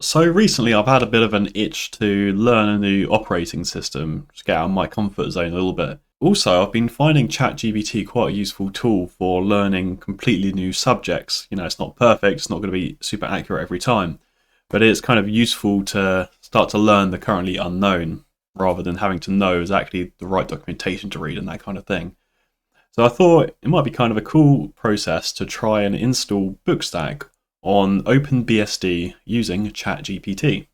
So recently I've had a bit of an itch to learn a new operating system to get out of my comfort zone a little bit. Also, I've been finding ChatGPT quite a useful tool for learning completely new subjects. You know, it's not perfect, it's not going to be super accurate every time, but it's kind of useful to start to learn the currently unknown rather than having to know exactly the right documentation to read and that kind of thing. So I thought it might be kind of a cool process to try and install BookStack on OpenBSD using ChatGPT.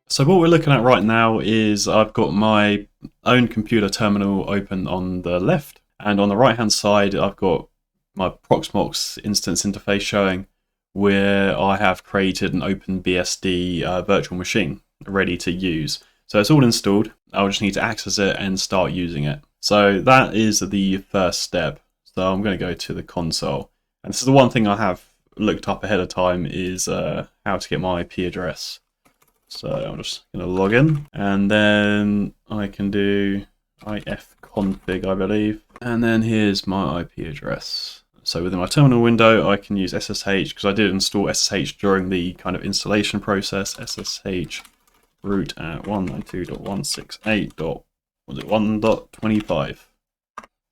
So what we're looking at right now is I've got my own computer terminal open on the left, and on the right hand side I've got my Proxmox instance interface showing where I have created an OpenBSD virtual machine ready to use. So it's all installed. I'll just need to access it and start using it. So that is the first step. So I'm going to go to the console. And this is the one thing I have looked up ahead of time is how to get my IP address. So I'm just going to log in, and then I can do ifconfig, I believe. And then here's my IP address. So within my terminal window, I can use SSH because I did install SSH during the kind of installation process. SSH root at 192.168.1.25.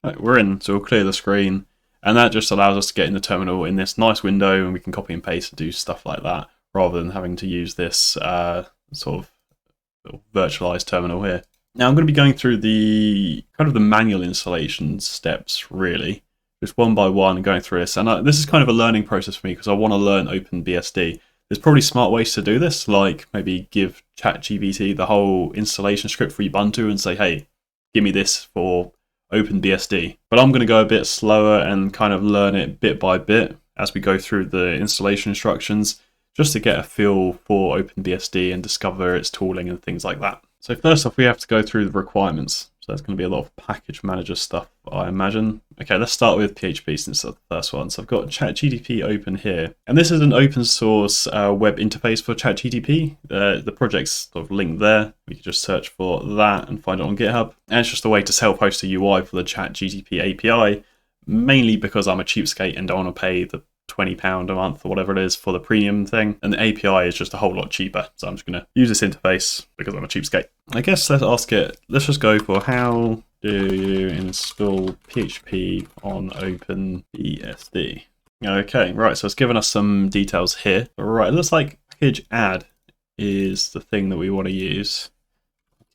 Right, we're in, so we'll clear the screen, and that just allows us to get in the terminal in this nice window, and we can copy and paste and do stuff like that, rather than having to use this sort of virtualized terminal here. Now I'm going to be going through the kind of the manual installation steps, really, just one by one, going through this. And this is kind of a learning process for me because I want to learn OpenBSD. There's probably smart ways to do this, like maybe give ChatGPT the whole installation script for Ubuntu and say, hey, give me this for OpenBSD. But I'm going to go a bit slower and kind of learn it bit by bit as we go through the installation instructions, just to get a feel for OpenBSD and discover its tooling and things like that. So first off, we have to go through the requirements. So there's going to be a lot of package manager stuff, I imagine. Okay, let's start with PHP since that's the first one. So I've got ChatGPT open here. And this is an open source web interface for ChatGPT. The project's sort of linked there. We can just search for that and find it on GitHub. And it's just a way to self-host a UI for the ChatGPT API, mainly because I'm a cheapskate and don't want to pay the £20 a month or whatever it is for the premium thing, and the API is just a whole lot cheaper, so I'm just going to use this interface because I'm a cheapskate. I guess let's ask it, let's just go for how do you install PHP on OpenBSD. Okay, right, so it's given us some details here. Right, it looks like package add is the thing that we want to use.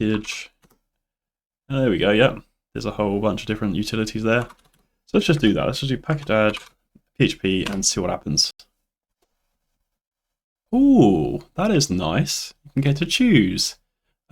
Package, there we go, yeah, there's a whole bunch of different utilities there. So let's just do that, let's just do package add PHP and see what happens. Ooh, that is nice. You can get to choose.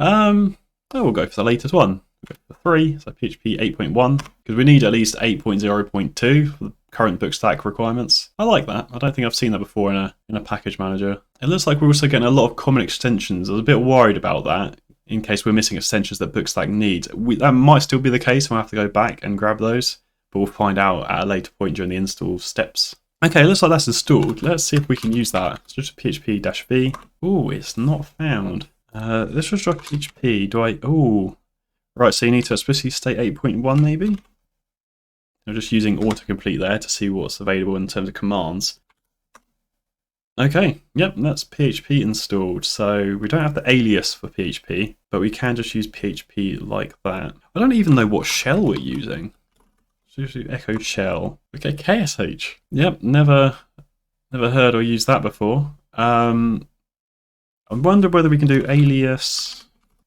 We'll go for the latest one. We'll go for 3, so PHP 8.1, because we need at least 8.0.2 for the current BookStack requirements. I like that. I don't think I've seen that before in a package manager. It looks like we're also getting a lot of common extensions. I was a bit worried about that, in case we're missing extensions that BookStack needs. That might still be the case, and we'll have to go back and grab those, but we'll find out at a later point during the install steps. Okay, looks like that's installed. Let's see if we can use that. It's just PHP-V. Ooh, it's not found. Let's just try PHP. Ooh. Right, so you need to explicitly state 8.1 maybe? I'm just using autocomplete there to see what's available in terms of commands. Okay, yep, that's PHP installed. So we don't have the alias for PHP, but we can just use PHP like that. I don't even know what shell we're using. Echo shell. Okay, KSH. Yep, never heard or used that before. I wonder whether we can do alias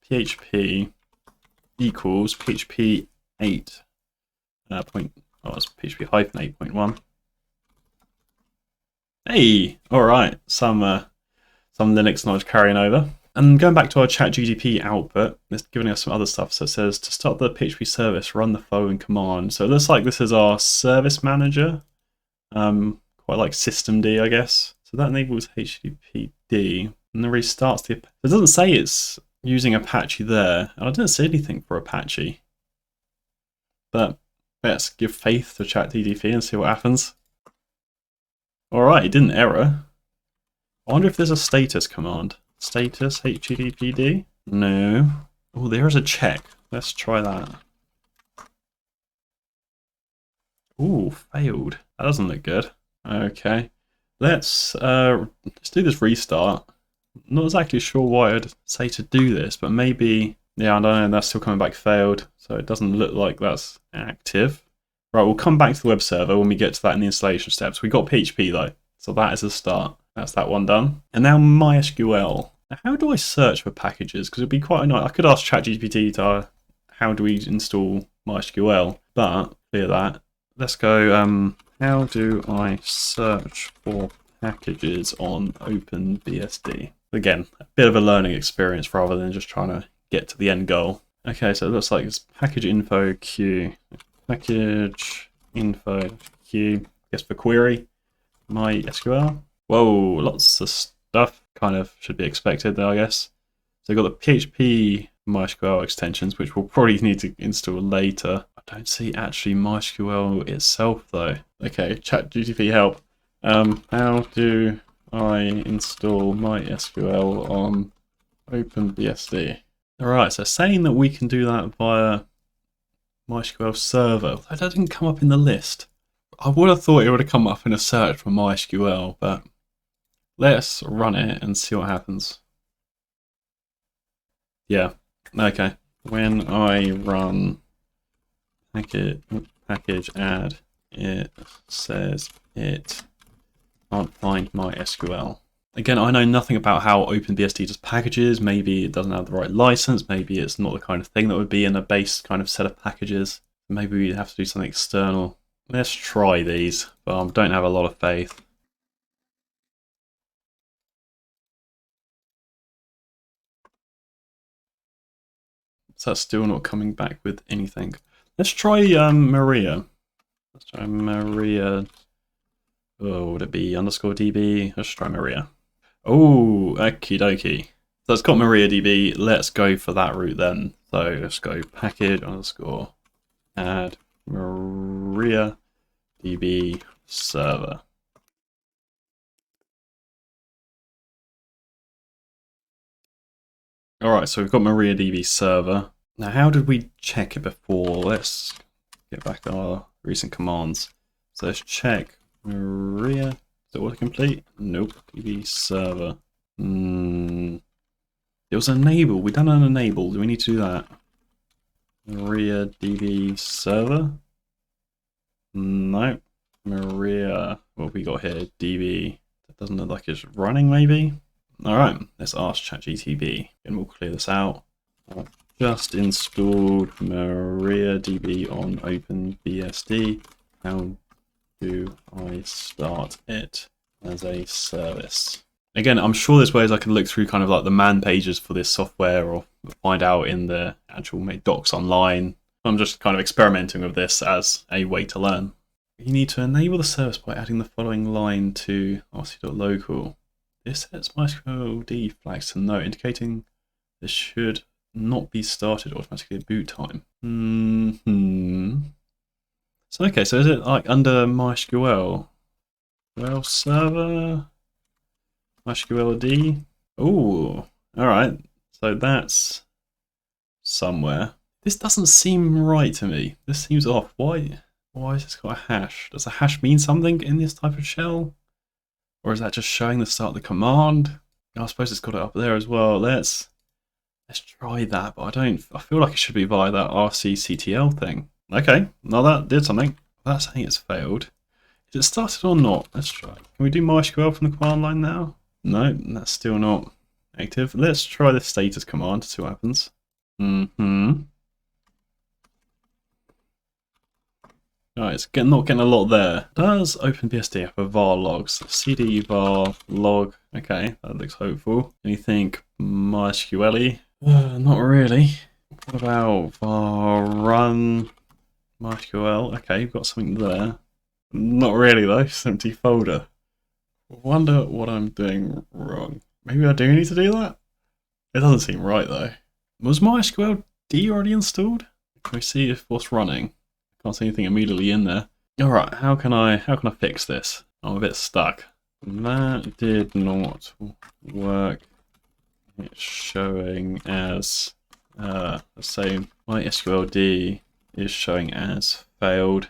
PHP equals PHP 8 it's PHP hyphen 8.1. Hey, all right, some Linux knowledge carrying over. And going back to our ChatGPT output, it's giving us some other stuff. So it says to start the PHP service, run the following command. So it looks like this is our service manager, quite like systemd, I guess. So that enables HTTPD, and then restarts the. It doesn't say it's using Apache there, and I didn't see anything for Apache. But let's give faith to ChatGPT and see what happens. All right, it didn't error. I wonder if there's a status command. Status HTTPD? No. Oh, there is a check. Let's try that. Ooh, failed. That doesn't look good. Okay. let's do this restart. Not exactly sure why I'd say to do this, but maybe, yeah, I don't know, that's still coming back failed, so it doesn't look like that's active. Right, we'll come back to the web server when we get to that in the installation steps. We got PHP though, so that is a start. That's that one done. And now MySQL. Now, how do I search for packages? Because it'd be quite nice. I could ask ChatGPT to how do we install MySQL, but clear that. Let's go, how do I search for packages on OpenBSD? Again, a bit of a learning experience rather than just trying to get to the end goal. Okay, so it looks like it's package info queue. Package info queue, I guess for query, MySQL. Whoa, lots of stuff. Kind of should be expected there, I guess. So we've got the PHP MySQL extensions, which we'll probably need to install later. I don't see actually MySQL itself though. Okay, ChatGPT help. How do I install MySQL on OpenBSD? Alright, so saying that we can do that via MySQL server. That didn't come up in the list. I would have thought it would have come up in a search for MySQL, but let's run it and see what happens. Yeah, okay. When I run package add, it says it can't find MySQL. Again, I know nothing about how OpenBSD does packages. Maybe it doesn't have the right license. Maybe it's not the kind of thing that would be in a base kind of set of packages. Maybe we have to do something external. Let's try these, but I don't have a lot of faith. So that's still not coming back with anything. Let's try Maria. Let's try Maria. Oh, would it be _DB? Let's try Maria. Oh, okie dokie. So it's got MariaDB. Let's go for that route then. So let's go package _add MariaDB server. Alright, so we've got MariaDB server. Now, how did we check it before? Let's get back our recent commands. So let's check Maria. Is it autocomplete? Nope. DB server. It was enable. We done an enable. Do we need to do that? MariaDB server? No. Maria. What have we got here? DB. That doesn't look like it's running, maybe? Alright, let's ask ChatGPT. And we'll clear this out. I've just installed MariaDB on OpenBSD. How do I start it as a service? Again, I'm sure there's ways I can look through kind of like the man pages for this software or find out in the actual docs online. I'm just kind of experimenting with this as a way to learn. You need to enable the service by adding the following line to rc.local. This sets MySQL flags to no, indicating this should not be started automatically at boot time. So okay, so is it like under MySQL? Well, server, MySQL. Oh, all right. So that's somewhere. This doesn't seem right to me. This seems off. Why has this got a hash? Does a hash mean something in this type of shell? Or is that just showing the start of the command? I suppose it's got it up there as well. Let's try that, but I feel like it should be via that rcctl thing. Okay, now that did something. That's saying it's failed. Is it started or not? Let's try. Can we do MySQL from the command line now? No, that's still not active. Let's try the status command to see what happens. Alright, it's not getting a lot there. Does OpenBSD have a var logs? cd var log. Okay, that looks hopeful. Anything MySQL-y? Not really. What about var run MySQL? Okay, you've got something there. Not really though, it's an empty folder. Wonder what I'm doing wrong. Maybe I do need to do that? It doesn't seem right though. Was MySQL D already installed? Can we see if what's running? Can't see anything immediately in there. Alright, how can I fix this? I'm a bit stuck. That did not work. It's showing as let's say MySQL is showing as failed.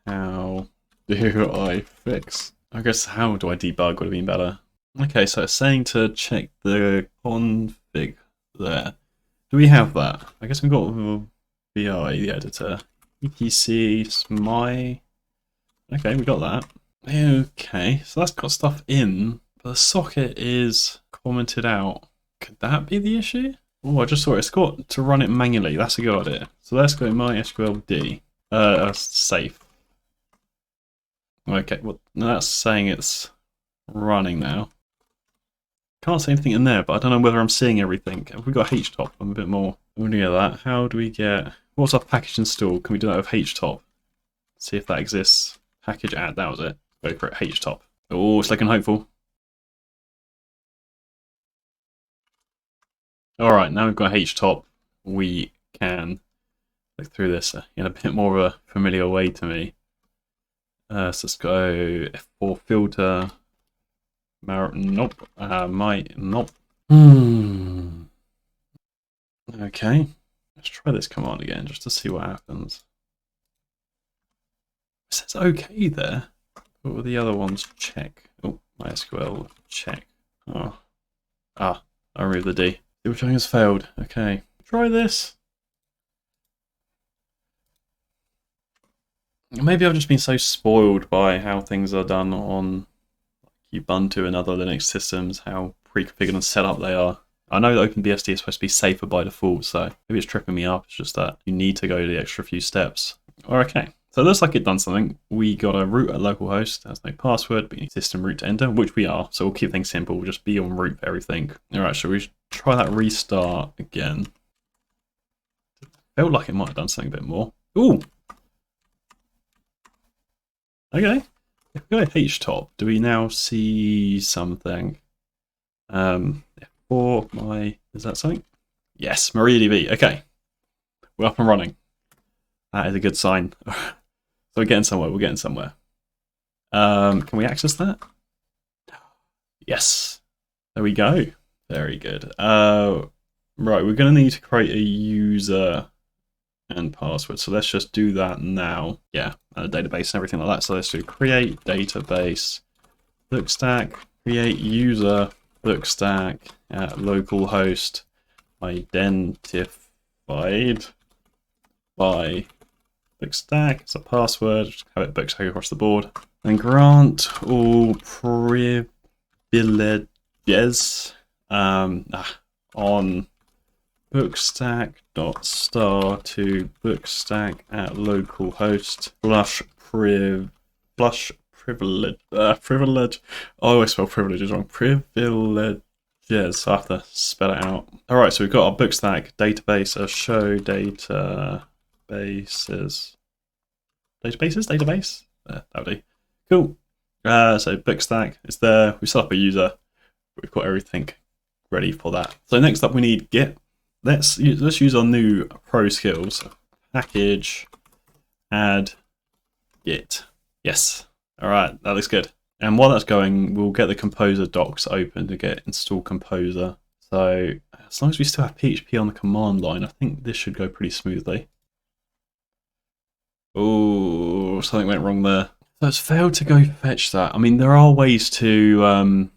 How do I fix? I guess how do I debug would have been better. Okay, so it's saying to check the config there. Do we have that? I guess we've got VI, the editor. etc my. Okay, we got that. Okay, so that's got stuff in, but the socket is commented out. Could that be the issue? Oh, I just saw it. It's got to run it manually. That's a good idea. So let's go MySQL D. Safe. Okay, well, that's saying it's running now. Can't see anything in there, but I don't know whether I'm seeing everything. Have we got htop? I'm a bit more familiar with that. How do we get... What's our package install? Can we do that with htop? See if that exists. Package add, that was it. Go for it, htop. Oh, it's looking hopeful. Alright, now we've got htop. We can look through this in a bit more of a familiar way to me. So let's go F4 filter. Nope. Nope. Okay. Let's try this command again just to see what happens. It says okay there. What were the other ones? Check. Oh, MySQL check. Oh. I removed the D. Which thing has failed. Okay. Try this. Maybe I've just been so spoiled by how things are done on Ubuntu and other Linux systems, how pre-configured and set up they are. I know that OpenBSD is supposed to be safer by default, so maybe it's tripping me up. It's just that you need to go the extra few steps. Okay, so it looks like it done something. We got a root at localhost. There's no password, but you need system root to enter, which we are. So we'll keep things simple. We'll just be on root for everything. All right, so we try that restart again. Felt like it might have done something a bit more. Ooh. Okay. If we go htop, do we now see something? For my, is that something? Yes, MariaDB. Okay, we're up and running. That is a good sign. So we're getting somewhere. We're getting somewhere. Can we access that? Yes. There we go. Very good. Right, we're going to need to create a user and password. So let's just do that now. Yeah, and a database and everything like that. So let's do create database, BookStack, create user, BookStack at localhost identified by BookStack. It's a password. Just have it BookStack across the board. And grant all privileges on bookstack.star to bookstack at localhost privilege. I always spell privileges wrong. Privileges. So I have to spell it out. All right, so we've got our bookstack database as show databases. Database. That'll do. Cool. So bookstack is there. We set up a user. We've got everything ready for that. So next up, we need Git. Let's use our new pro skills. Package, add, Git. Yes. All right, that looks good. And while that's going, we'll get the Composer docs open to get install Composer. So as long as we still have PHP on the command line, I think this should go pretty smoothly. Oh, something went wrong there. So it's failed to go fetch that. I mean, there are ways to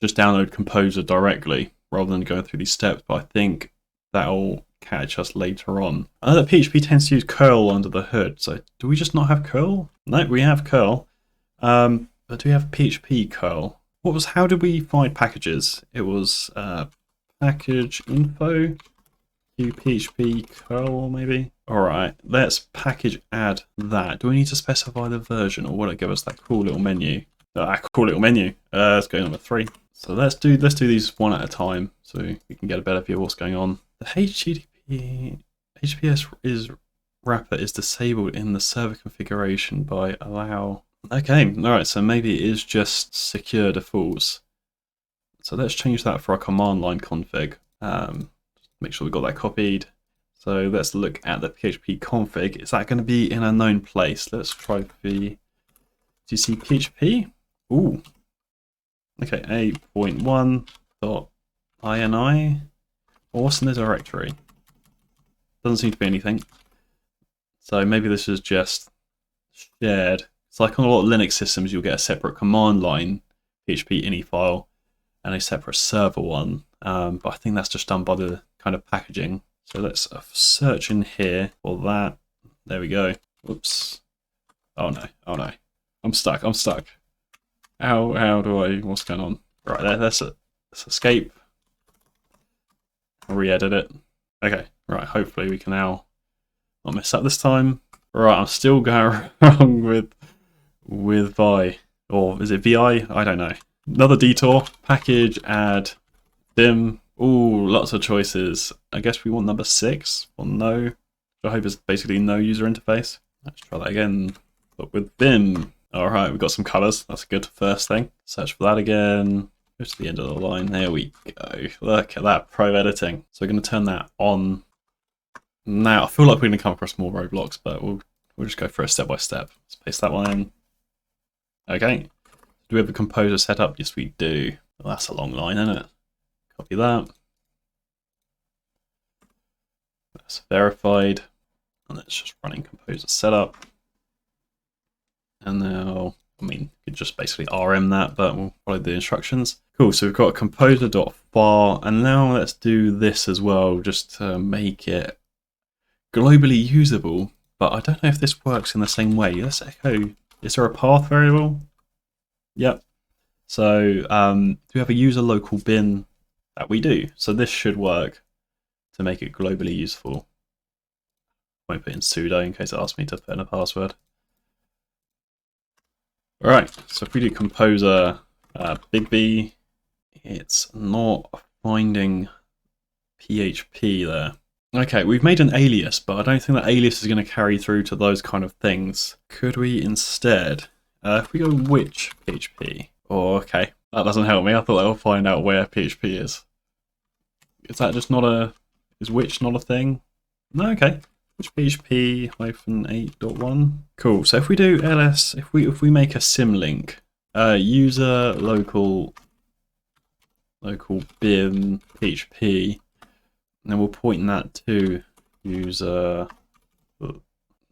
just download Composer directly rather than going through these steps, but I think that'll catch us later on. I know that PHP tends to use curl under the hood, so do we just not have curl? No, we have curl. But do we have PHP curl? How did we find packages? It was package info, PHP curl maybe? Alright, let's package add that. Do we need to specify the version, or will it give us that cool little menu? Cool little menu. Let's go number 3. So let's do these one at a time so we can get a better view of what's going on. The HTTPS wrapper is disabled in the server configuration by allow. Okay, alright, so maybe it is just secure defaults. So let's change that for our command line config. Make sure we got that copied. So let's look at the PHP config. Is that going to be in a known place? Let's try the GC PHP. Ooh. Okay, 8.1.ini. What's in the directory? Doesn't seem to be anything. So maybe this is just shared. It's like on a lot of Linux systems, you'll get a separate command line PHP ini file and a separate server one. But I think that's just done by the kind of packaging. So let's search in here for that. There we go. Whoops. Oh no, oh no. I'm stuck, I'm stuck. How do I, what's going on? Right, let's escape. Re-edit it. Okay, right, hopefully we can now not mess up this time. Right, I'm still going wrong with Vi. Or is it VI? I don't know. Another detour. Package, add, dim. Ooh, lots of choices. I guess we want number 6 or no. Which I hope is basically no user interface. Let's try that again, but with Vim. Alright, we've got some colours. That's a good first thing. Search for that again. Go to the end of the line. There we go. Look at that, pro editing. So we're going to turn that on. Now, I feel like we're going to come across more roadblocks, but we'll just go for it step by step. Let's paste that one in. Okay. Do we have a composer set up? Yes, we do. Well, that's a long line, isn't it? Copy that. That's verified. And that's just running composer setup. And now, I mean, you could just basically RM that, but we'll follow the instructions. Cool, so we've got a composer.far, and now let's do this as well, just to make it globally usable. But I don't know if this works in the same way. Let's echo, is there a path variable? Yep. So, do we have a user local bin? That we do. So this should work to make it globally useful. I won't put in sudo in case it asks me to put in a password. Alright, so if we do composer big B, it's not finding PHP there. Okay, we've made an alias, but I don't think that alias is going to carry through to those kind of things. Could we instead, if we go which PHP, oh okay, that doesn't help me. I thought that would find out where PHP is. Is that just not a, is which not a thing? No, okay. Which PHP -8.1. Cool. So if we do ls, if we make a symlink, user local bin PHP, and then we'll point that to user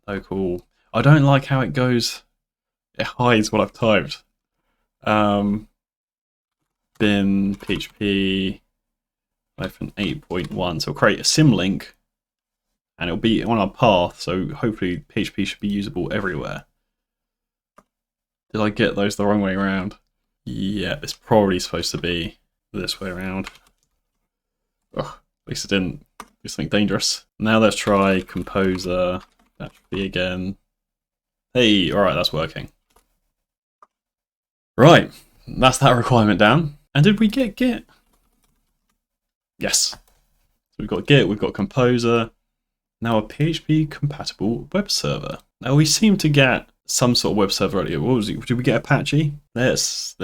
local. I don't like how it goes. It hides what I've typed. Bin PHP -8.1. So we'll create a symlink. And it'll be on our path, so hopefully PHP should be usable everywhere. Did I get those the wrong way around? Yeah, it's probably supposed to be this way around. Ugh, at least it didn't do something dangerous. Now let's try composer, -b again. Hey, alright, that's working. Right, that's that requirement down. And did we get Git? Yes. So we've got Git, we've got composer. Now a PHP compatible web server. Now we seem to get some sort of web server earlier. What was it? Did we get Apache? Let's.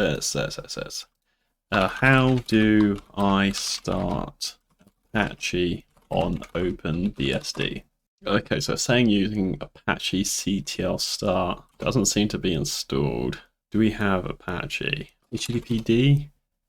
How do I start Apache on OpenBSD? Okay, so it's saying using Apache CTL start. Doesn't seem to be installed. Do we have Apache? HTTPD?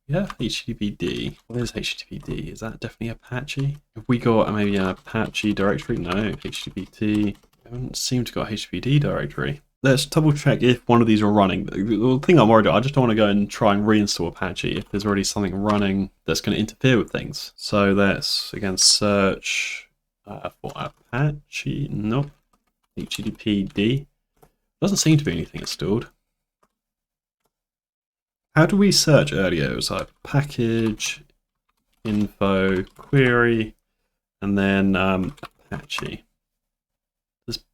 Yeah, HTTPD. What is HTTPD? Is that definitely Apache? Have we got maybe an Apache directory? No, HTTPD. We haven't seemed to got a HTTPD directory. Let's double check if one of these are running. The thing I'm worried about, I just don't want to go and try and reinstall Apache if there's already something running that's going to interfere with things. So let's again search for Apache. Nope. HTTPD. Doesn't seem to be anything installed. How do we search earlier? It was like package, info, query, and then Apache.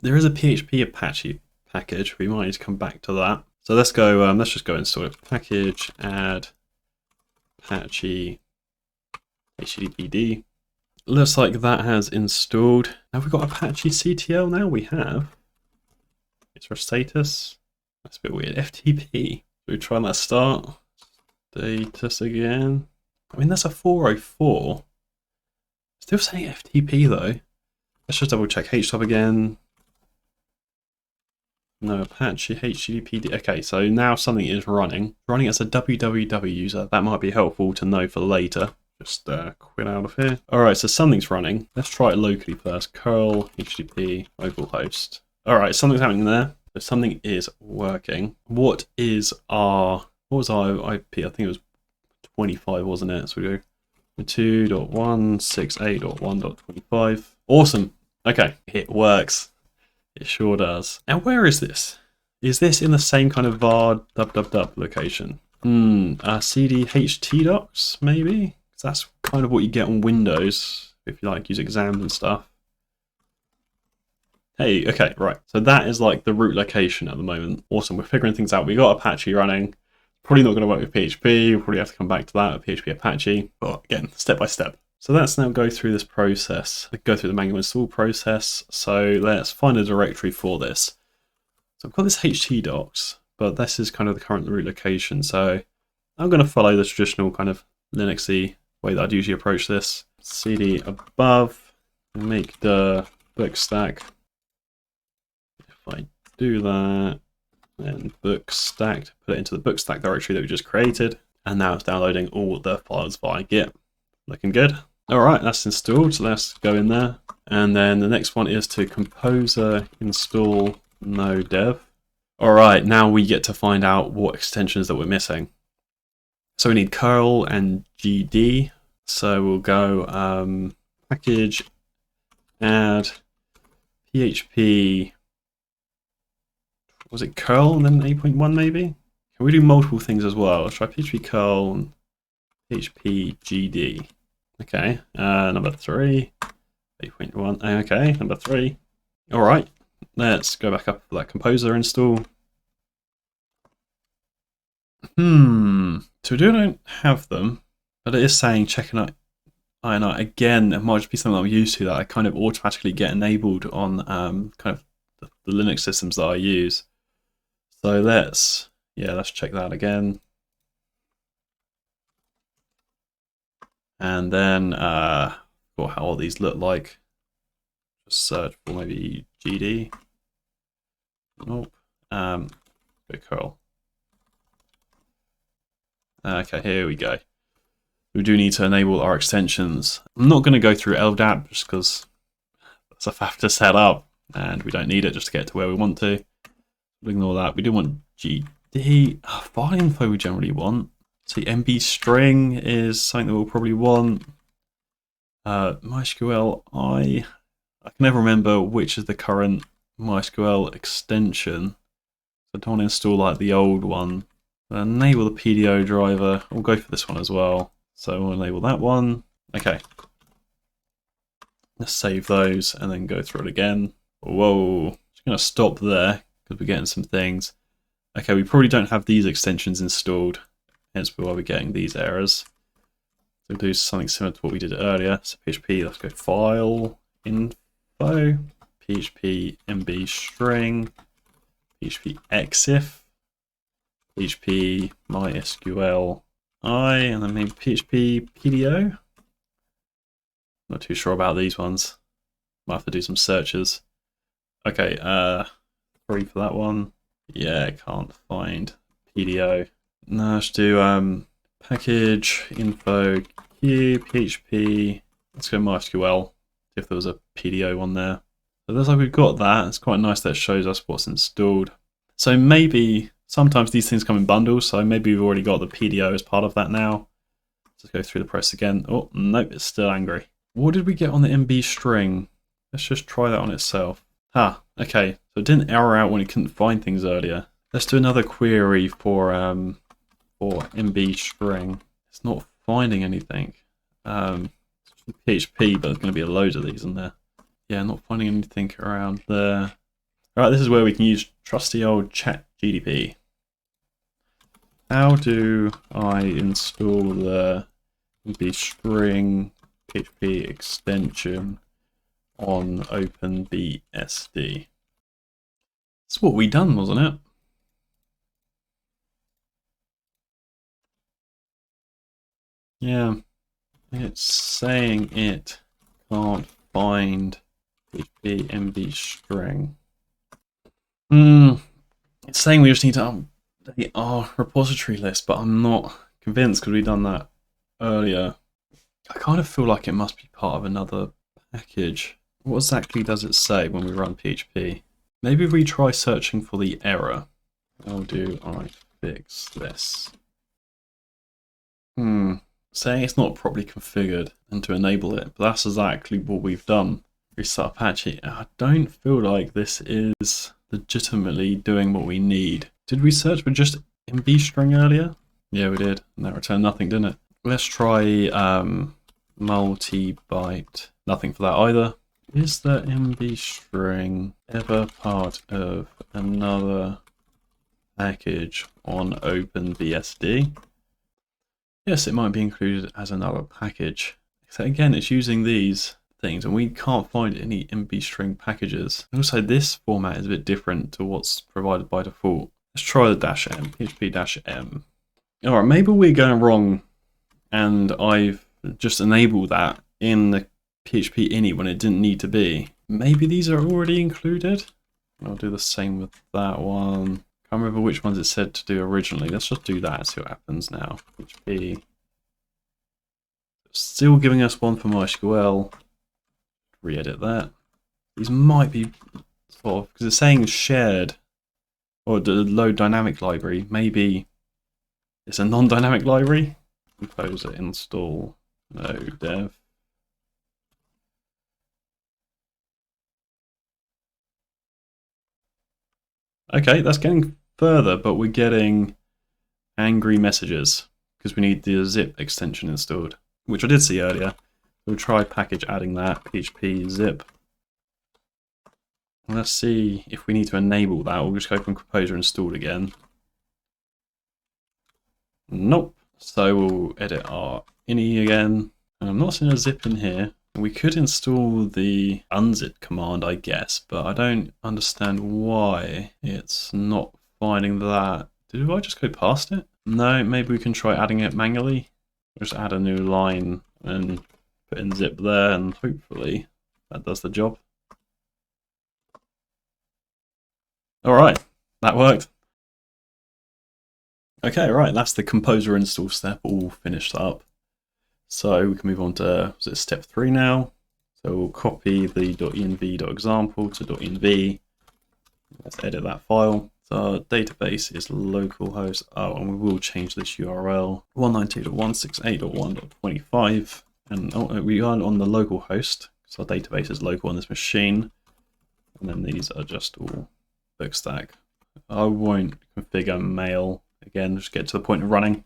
There is a PHP Apache package. We might need to come back to that. So let's go. Let's just go install it. Package, add Apache, HTTPD. Looks like that has installed. Have we got Apache CTL now? We have. It's our status. That's a bit weird. FTP. We try that start. Status again. I mean, that's a 404. Still saying FTP though. Let's just double check. HTOP again. No, Apache, HTTPD. Okay, so now something is running. Running as a www user. That might be helpful to know for later. Just quit out of here. Alright, so something's running. Let's try it locally first. Curl, HTTP, localhost. Alright, something's happening there. So something is working. What was our IP? I think it was 25, wasn't it? So we go 2.168.1.25. Awesome. Okay, it works. It sure does. Now, where is this? Is this in the same kind of var www location? CD htdocs, maybe? Because that's kind of what you get on Windows if you like use exams and stuff. Hey, okay, right. So that is like the root location at the moment. Awesome, we're figuring things out. We got Apache running. Probably not going to work with PHP. We'll probably have to come back to that with PHP Apache. But again, step by step. So let's now go through this process. Go through the manual install process. So let's find a directory for this. So I've got this htdocs, but this is kind of the current root location. So I'm going to follow the traditional kind of Linuxy way that I'd usually approach this. CD above, make the BookStack. If I do that, then BookStack, put it into the BookStack directory that we just created. And now it's downloading all the files via Git. Looking good. All right, that's installed. So let's go in there. And then the next one is to Composer install no dev. All right, now we get to find out what extensions that we're missing. So we need curl and GD. So we'll go package, add, PHP, was it curl and then 8.1 maybe? Can we do multiple things as well? Let's try PHP curl and PHP GD. Okay, number 3, 8.1, okay, number 3. All right, let's go back up for that Composer install. So we don't have them, but it is saying checking out INI. Again, it might just be something I'm used to that I kind of automatically get enabled on kind of the Linux systems that I use. So let's check that again. And then for how all these look like. Just search for maybe GD. Nope. Go curl. Okay, here we go. We do need to enable our extensions. I'm not going to go through LDAP just because that's a faff to set up and we don't need it just to get to where we want to. We'll ignore that. We do want GD. File info we generally want. So MB string is something that we'll probably want. MySQL I can never remember which is the current MySQL extension. So I don't want to install like the old one. Enable the PDO driver. We'll go for this one as well. So we'll enable that one. Okay. Let's save those and then go through it again. Whoa. Just going to stop there because we're getting some things. Okay, we probably don't have these extensions installed. Hence why we're getting these errors. So we'll do something similar to what we did earlier. So PHP, let's go file, info, PHP MB string, PHP exif, PHP MySQL I, and then maybe PHP PDO. Not too sure about these ones. Might have to do some searches. Okay, 3 for that one. Yeah, can't find PDO. No, let's do package info q PHP. Let's go MySQL. See if there was a PDO on there. So it looks like we've got that. It's quite nice that it shows us what's installed. So maybe sometimes these things come in bundles. So maybe we've already got the PDO as part of that now. Let's go through the process again. Oh, nope, it's still angry. What did we get on the MB string? Let's just try that on itself. Okay. So it didn't error out when it couldn't find things earlier. Let's do another query for MB string. It's not finding anything. PHP, but there's going to be a load of these in there. Yeah, not finding anything around there. Alright, this is where we can use trusty old ChatGPT. How do I install the MB string PHP extension on OpenBSD? That's what we done, wasn't it? Yeah, it's saying it can't find PHP MB string. It's saying we just need to update our repository list, but I'm not convinced because we've done that earlier. I kind of feel like it must be part of another package. What exactly does it say when we run PHP? Maybe if we try searching for the error. How do I fix this? Saying it's not properly configured and to enable it, but that's exactly what we've done. Restart Apache. I don't feel like this is legitimately doing what we need. Did we search for just MB string earlier? Yeah, we did, and that returned nothing, didn't it? Let's try multi-byte. Nothing for that either. Is the MB string ever part of another package on OpenBSD? Yes, it might be included as another package. So again, it's using these things, and we can't find any MB string packages. And also, this format is a bit different to what's provided by default. Let's try the -m, php-m. All right, maybe we're going wrong, and I've just enabled that in the PHP ini when it didn't need to be. Maybe these are already included. I'll do the same with that one. Can't remember which ones it said to do originally. Let's just do that and see what happens now. PHP. Still giving us one for MySQL. Re-edit that. These might be sort of, because it's saying shared or the load dynamic library. Maybe it's a non-dynamic library. Composer install no dev. Okay, that's getting further, but we're getting angry messages because we need the zip extension installed, which I did see earlier. We'll try package adding that, php zip. Let's see if we need to enable that. We'll just go from Composer installed again. Nope. So we'll edit our ini again. And I'm not seeing a zip in here. We could install the unzip command, I guess, but I don't understand why it's not finding that. Did I just go past it? No, maybe we can try adding it manually. Just add a new line and put in zip there, and hopefully that does the job. All right, that worked. Okay, right, that's the Composer install step all finished up. So we can move on to step 3 now. So we'll copy the .env.example to .env. Let's edit that file. So our database is localhost. Oh, and we will change this URL 192.168.1.25. And we are on the local host, so our database is local on this machine. And then these are just all BookStack. I won't configure mail. Again, just get to the point of running.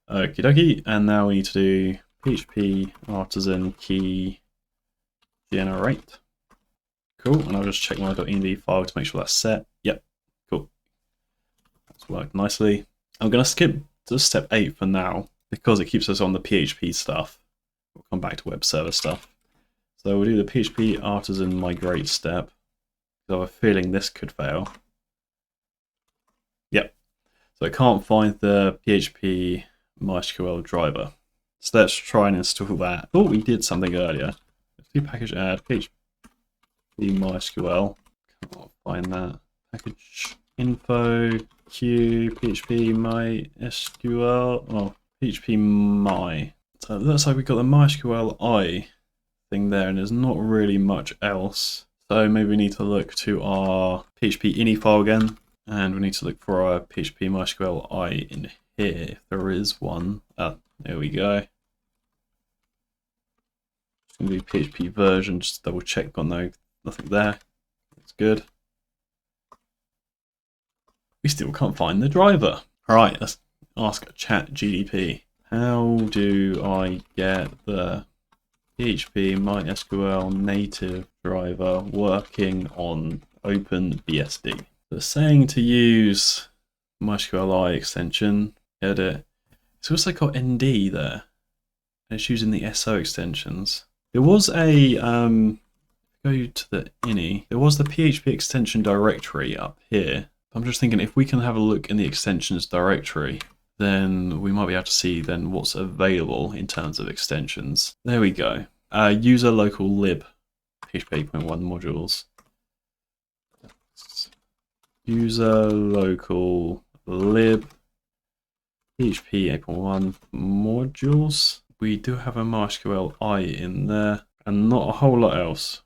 Okie dokie, and now we need to do PHP artisan key generate. Cool, and I'll just check my .env file to make sure that's set. Yep, cool. That's worked nicely. I'm going to skip to step 8 for now because it keeps us on the PHP stuff. We'll come back to web server stuff. So we'll do the PHP artisan migrate step. I have a feeling this could fail. Yep. So I can't find the PHP MySQL driver. So let's try and install that. I thought we did something earlier. Let's do package add PHP MySQL. Can't find that. Package info q PHP MySQL. Oh, PHP my. So it looks like we've got the MySQL I thing there, and there's not really much else. So maybe we need to look to our PHP ini file again, and we need to look for our PHP MySQL I in here if there is one. There we go. It's going to be PHP version, just double check, got nothing there. It's good. We still can't find the driver. Alright, let's ask ChatGPT. How do I get the PHP MySQL native driver working on OpenBSD? They're saying to use MySQL I extension, edit. It's also got ND there. And it's using the SO extensions. There was a, go to the ini, there was the PHP extension directory up here. I'm just thinking if we can have a look in the extensions directory, then we might be able to see then what's available in terms of extensions. There we go. User local lib PHP 8.1 modules. User local lib PHP 8.1 modules. We do have a MySQL I in there and not a whole lot else.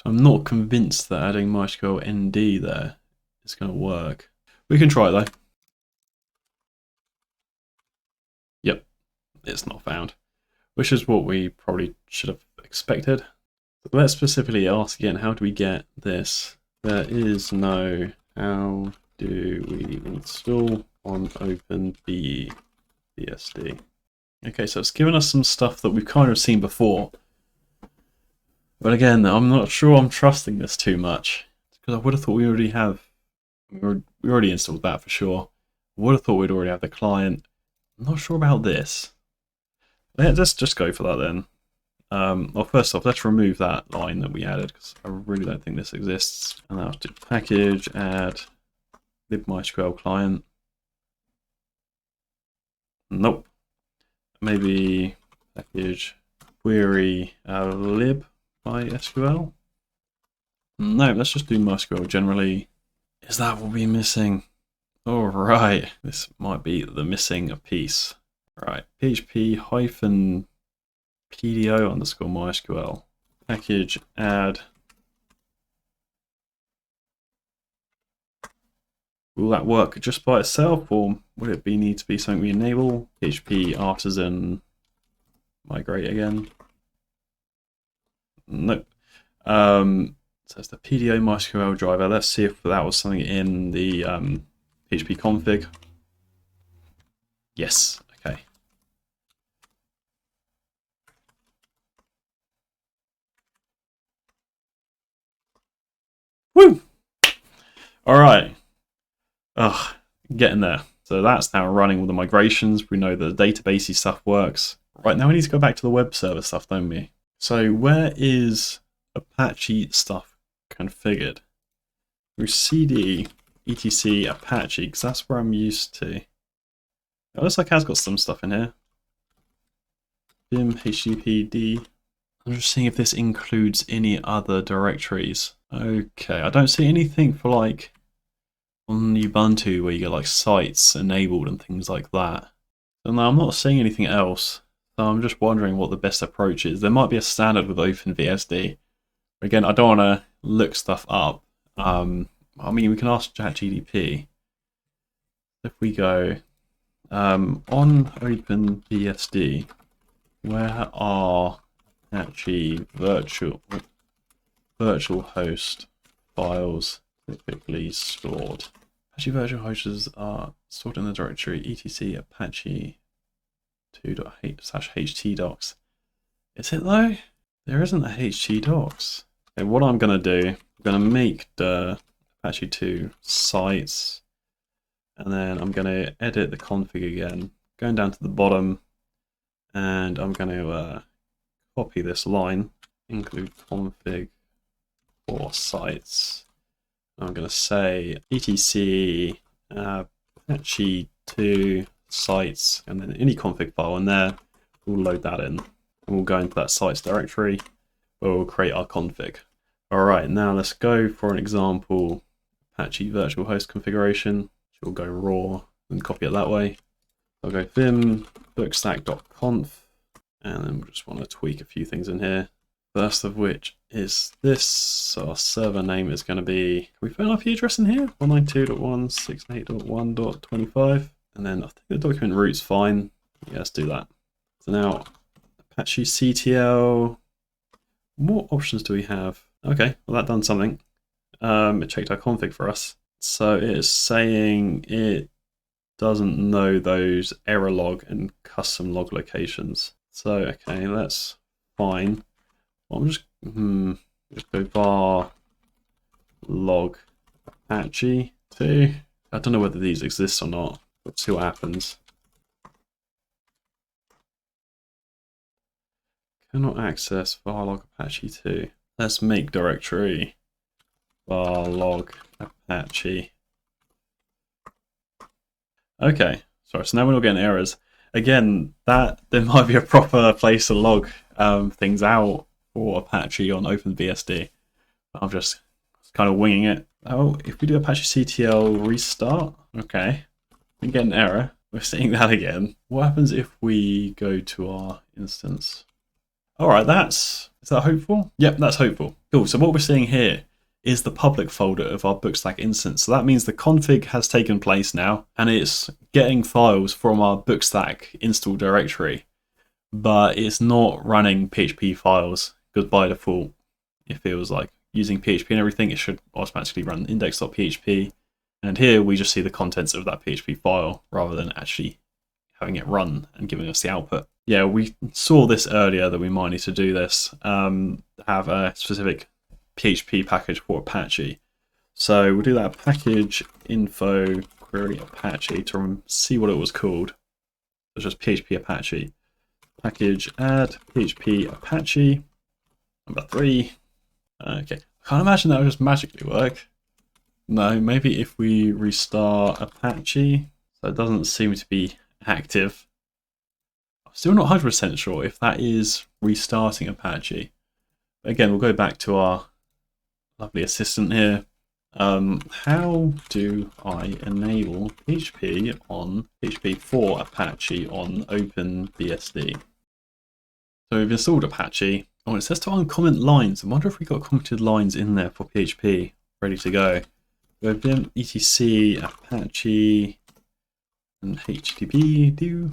So I'm not convinced that adding MySQL ND there is going to work. We can try it though. Yep, it's not found, which is what we probably should have expected. So let's specifically ask again, how do we get this? There is no how do we install on OpenBSD. Okay, so it's given us some stuff that we've kind of seen before. But again, I'm not sure I'm trusting this too much. Because I would have thought we already have... We already installed that for sure. I would have thought we'd already have the client. I'm not sure about this. Let's just go for that then. Well, first off, let's remove that line that we added, because I really don't think this exists. And I'll do package, add libmysql client. Nope. Maybe package query libmysql. No, let's just do MySQL generally. Is that what we're missing? All right, this might be the missing piece. Right, php hyphen pdo underscore MySQL package add. Will that work just by itself, or would it need to be something we enable? PHP artisan migrate again. Nope. So it's the PDO MySQL driver. Let's see if that was something in the PHP config. Yes. Okay. Woo! All right. Ugh, getting there. So that's now running all the migrations. We know the databasey stuff works. Right, now we need to go back to the web server stuff, don't we? So where is Apache stuff configured? Through cd etc Apache, because that's where I'm used to. It looks like it has got some stuff in here. Vim httpd. I'm just seeing if this includes any other directories. Okay, I don't see anything for like on Ubuntu where you get like sites enabled and things like that. So no, I'm not seeing anything else. So I'm just wondering what the best approach is. There might be a standard with OpenBSD. Again, I don't want to look stuff up. I mean, we can ask ChatGPT. If we go on OpenBSD, where are Apache virtualhost files typically stored? Apache virtual hosts are stored in the directory etc apache 2.htdocs. Is it though? There isn't a htdocs. Okay, what I'm going to do, I'm going to make the Apache 2 sites, and then I'm going to edit the config again, going down to the bottom, and I'm going to copy this line, include config for sites. I'm going to say etc Apache 2 sites, and then any config file in there, we'll load that in. And we'll go into that sites directory where we'll create our config. Alright, now let's go for an example Apache virtual host configuration. We'll go raw and copy it that way. I'll go vim bookstack.conf, and then we just want to tweak a few things in here. First of which is this. So our server name is going to be, can we put an IP address in here? 192.168.1.25. And then I think the document root's fine. Yeah, let's do that. So now Apache CTL. What options do we have? Okay, well that done something. It checked our config for us. So it is saying it doesn't know those error log and custom log locations. So okay, that's fine. Well, I'm just go var log Apache 2. I don't know whether these exist or not. Let's see what happens. Cannot access var log Apache 2. Let's make directory var log Apache. Okay, sorry, so now we're not getting errors. Again, that there might be a proper place to log things out for Apache on OpenBSD. I'm just kind of winging it. Oh, if we do Apache CTL restart, okay, we get an error. We're seeing that again. What happens if we go to our instance? All right, is that hopeful? Yep, that's hopeful. Cool. So what we're seeing here is the public folder of our BookStack instance. So that means the config has taken place now, and it's getting files from our BookStack install directory, but it's not running PHP files, because by default, if it was like using PHP and everything, it should automatically run index.php. And here we just see the contents of that PHP file rather than actually having it run and giving us the output. Yeah, we saw this earlier that we might need to do this, have a specific PHP package for Apache. So we'll do that package info query Apache to see what it was called. It's just PHP Apache. Package add PHP Apache. Number 3. Okay, I can't imagine that would just magically work. No, maybe if we restart Apache. So it doesn't seem to be active. I'm still not 100% sure if that is restarting Apache. Again, we'll go back to our lovely assistant here. How do I enable PHP for Apache on OpenBSD? So we've installed Apache. Oh, it says to uncomment lines. I wonder if we got commented lines in there for PHP ready to go. Go vim etc Apache and HTTP do.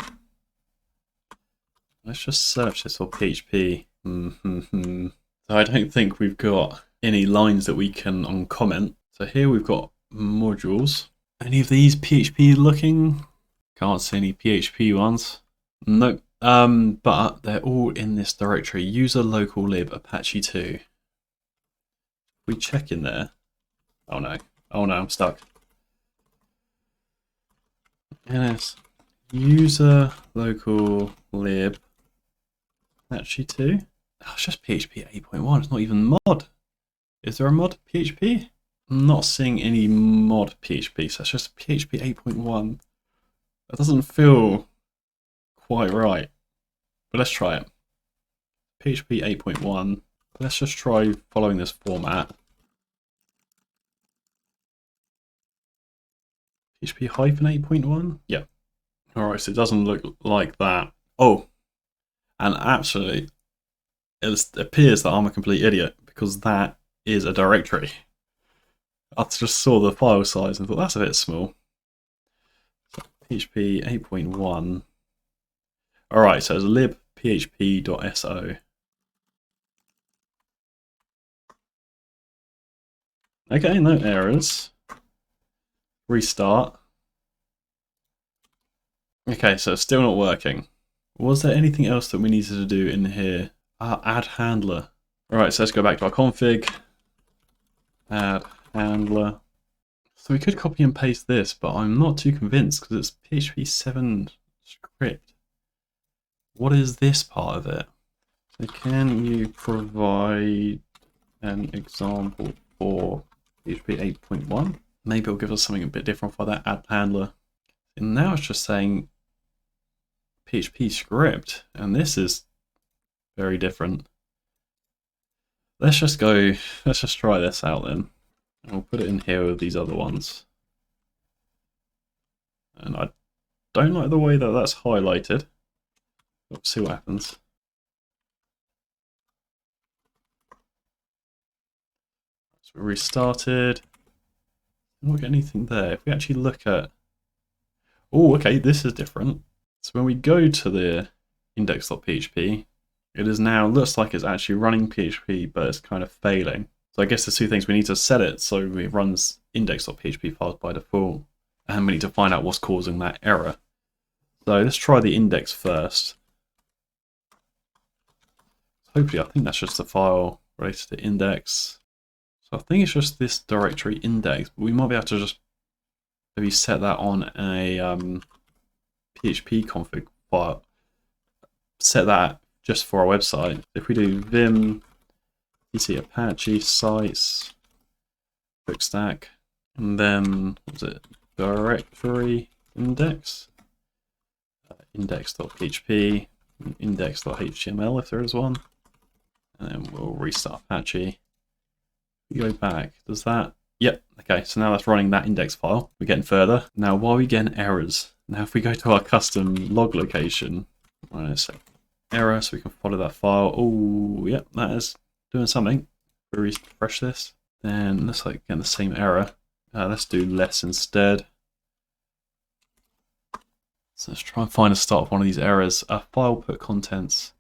Let's just search this for PHP. So I don't think we've got any lines that we can uncomment. So here we've got modules. Any of these PHP looking? Can't see any PHP ones. Nope. But they're all in this directory. User local lib Apache 2. We check in there. Oh no. Oh no, I'm stuck. NS user local lib Apache 2. Oh, it's just PHP 8.1. It's not even mod. Is there a mod PHP? I'm not seeing any mod PHP, so it's just PHP 8.1. That doesn't feel quite right. But let's try it. PHP 8.1. Let's just try following this format. PHP 8.1? Yeah. Alright, so it doesn't look like that. Oh, and actually, it appears that I'm a complete idiot because that is a directory. I just saw the file size and thought that's a bit small. So PHP 8.1. Alright, so it's lib php.so. Okay, no errors. Restart. Okay, so it's still not working. Was there anything else that we needed to do in here? Add handler. Alright, so let's go back to our config. Add handler. So we could copy and paste this, but I'm not too convinced because it's PHP 7 script. What is this part of it? So can you provide an example for PHP 8.1? Maybe it'll give us something a bit different for that add handler. And now it's just saying PHP script, and this is very different. Let's just try this out then. And we'll put it in here with these other ones. And I don't like the way that that's highlighted. Let's see what happens. So we restarted. I don't get anything there. If we actually look at... Oh, okay, this is different. So when we go to the index.php, it is now looks like it's actually running PHP, but it's kind of failing. So I guess there's two things. We need to set it so it runs index.php files by default, and we need to find out what's causing that error. So let's try the index first. Hopefully, I think that's just a file related to index. So I think it's just this directory index, but we might be able to just maybe set that on a PHP config file. Set that just for our website. If we do vim etc Apache sites BookStack, and then what was it, directory index, index.php, index.html if there is one, and then we'll restart Apache. We go back. Does that? Yep. Okay. So now that's running that index file. We're getting further. Now, why are we getting errors? Now, if we go to our custom log location, wait a sec. error, so we can follow that file. Oh, yep, that is doing something. We refresh this. Then looks like getting the same error. Let's do less instead. So let's try and find a start of one of these errors. File put contents.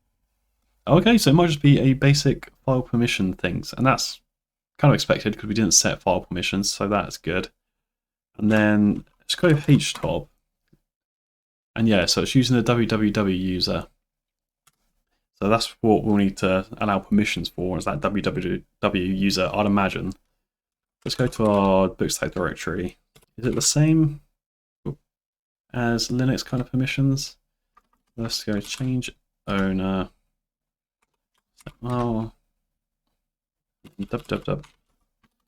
Okay, so it might just be a basic file permission things, and that's kind of expected because we didn't set file permissions, so that's good. And then let's go htop. And yeah, so it's using the www user. So that's what we'll need to allow permissions for, is that www user, I'd imagine. Let's go to our BookStack directory. Is it the same as Linux kind of permissions? Let's go change owner. Oh, www.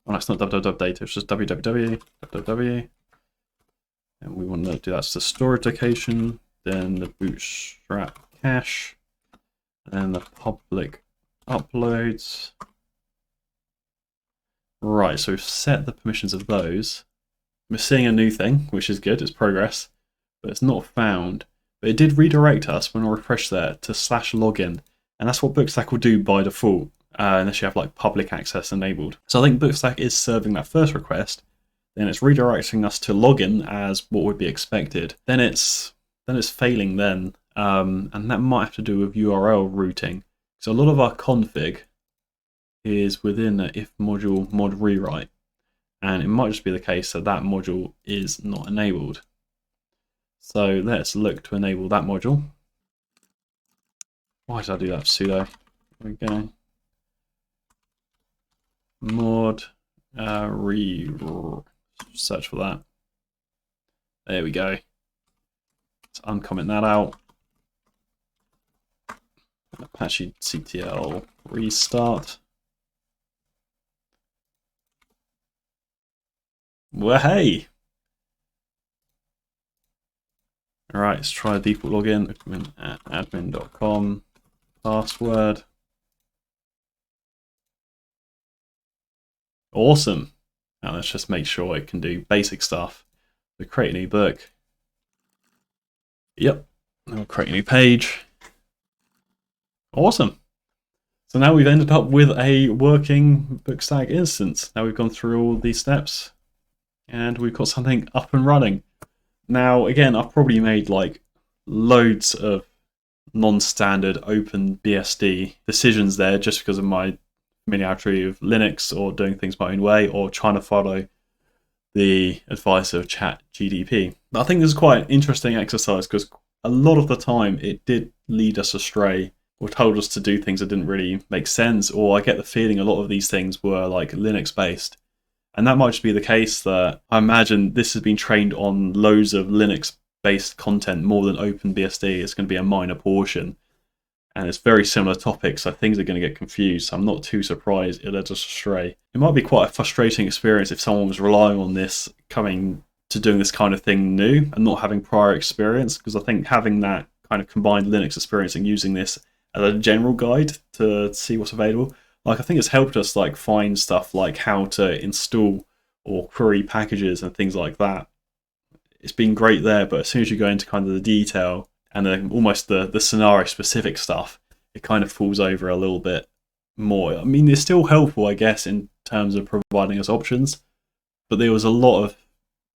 Oh, that's not www data, it's just www. And we want to do that to the storage location, then the bootstrap cache, and the public uploads. Right, so we've set the permissions of those. We're seeing a new thing, which is good, it's progress, but it's not found. But it did redirect us when I refresh there to /login, and that's what BookStack will do by default, unless you have like public access enabled. So I think BookStack is serving that first request, then it's redirecting us to login as what would be expected. Then it's failing then, and that might have to do with URL routing. So a lot of our config is within the if module mod rewrite, and it might just be the case that that module is not enabled. So let's look to enable that module. Why did I do that? Sudo. There we go. Mod search for that. There we go. Let's uncomment that out. Apache CTL restart. Well, hey. All right, let's try a default login. Admin.com. Password. Awesome. Now let's just make sure it can do basic stuff. So create a new book. Yep. And we'll create a new page. Awesome. So now we've ended up with a working BookStack instance. Now we've gone through all these steps and we've got something up and running. Now, again, I've probably made like loads of non-standard OpenBSD decisions there just because of my familiarity of Linux or doing things my own way or trying to follow the advice of ChatGPT. But I think this is quite an interesting exercise because a lot of the time it did lead us astray or told us to do things that didn't really make sense, or I get the feeling a lot of these things were like Linux based. And that might just be the case that I imagine this has been trained on loads of Linux based content more than OpenBSD. It's going to be a minor portion. And it's very similar topics, so things are going to get confused. So I'm not too surprised it led us astray. It might be quite a frustrating experience if someone was relying on this coming to doing this kind of thing new and not having prior experience, because I think having that kind of combined Linux experience and using this as a general guide to see what's available, like I think it's helped us like find stuff like how to install or query packages and things like that. It's been great there, but as soon as you go into kind of the detail and then almost the scenario specific stuff, it kind of falls over a little bit more. I mean, it's still helpful, I guess, in terms of providing us options, but there was a lot of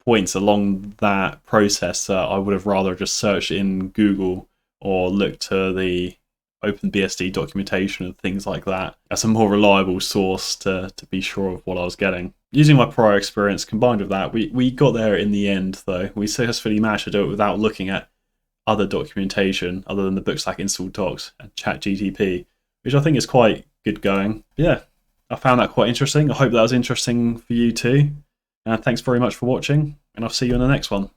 points along that process that I would have rather just searched in Google or looked to the OpenBSD documentation and things like that as a more reliable source to be sure of what I was getting. Using my prior experience combined with that, we got there in the end, though. We successfully managed to do it without looking at other documentation other than the BookStack install docs and ChatGPT, which I think is quite good going. Yeah, I found that quite interesting. I hope that was interesting for you too. And thanks very much for watching, and I'll see you in the next one.